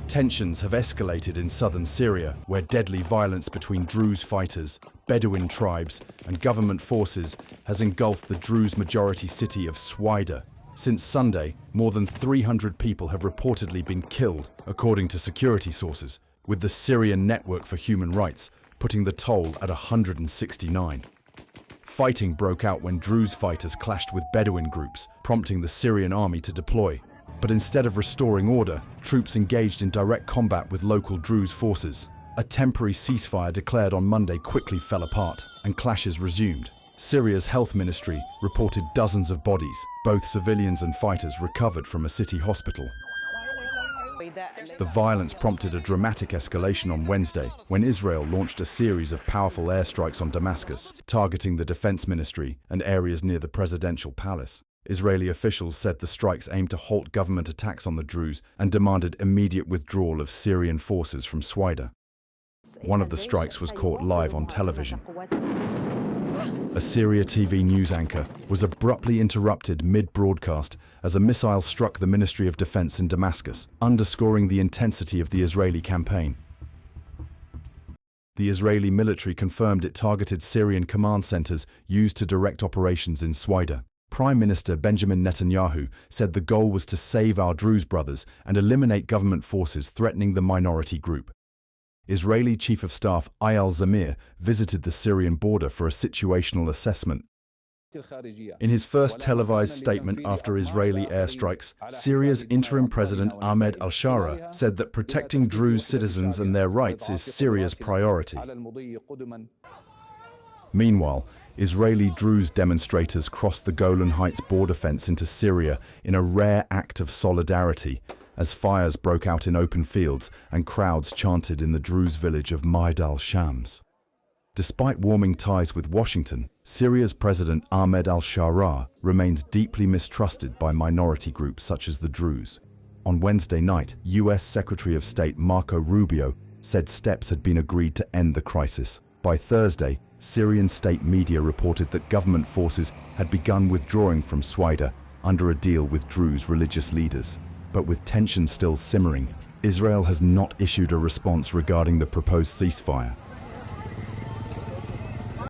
Tensions have escalated in southern Syria, where deadly violence between Druze fighters, Bedouin tribes, and government forces has engulfed the Druze majority city of Sweida. Since Sunday, more than 300 people have reportedly been killed, according to security sources, with the Syrian Network for Human Rights putting the toll at 169. Fighting broke out when Druze fighters clashed with Bedouin groups, prompting the Syrian army to deploy. But instead of restoring order, troops engaged in direct combat with local Druze forces. A temporary ceasefire declared on Monday quickly fell apart, and clashes resumed. Syria's health ministry reported dozens of bodies, both civilians and fighters recovered from a city hospital. The violence prompted a dramatic escalation on Wednesday when Israel launched a series of powerful airstrikes on Damascus, targeting the defense ministry and areas near the presidential palace. Israeli officials said the strikes aimed to halt government attacks on the Druze and demanded immediate withdrawal of Syrian forces from Sweida. One of the strikes was caught live on television. A Syria TV news anchor was abruptly interrupted mid-broadcast as a missile struck the Ministry of Defense in Damascus, underscoring the intensity of the Israeli campaign. The Israeli military confirmed it targeted Syrian command centers used to direct operations in Sweida. Prime Minister Benjamin Netanyahu said the goal was to save our Druze brothers and eliminate government forces threatening the minority group. Israeli Chief of Staff Eyal Zamir visited the Syrian border for a situational assessment. In his first televised statement after Israeli airstrikes, Syria's interim president Ahmed al-Shara said that protecting Druze citizens and their rights is Syria's priority. Meanwhile, Israeli Druze demonstrators crossed the Golan Heights border fence into Syria in a rare act of solidarity, as fires broke out in open fields and crowds chanted in the Druze village of Maid al-Shams. Despite warming ties with Washington, Syria's President Ahmed al-Shara remains deeply mistrusted by minority groups such as the Druze. On Wednesday night, U.S. Secretary of State Marco Rubio said steps had been agreed to end the crisis. By Thursday, Syrian state media reported that government forces had begun withdrawing from Sweida under a deal with Druze religious leaders. But with tension still simmering, Israel has not issued a response regarding the proposed ceasefire.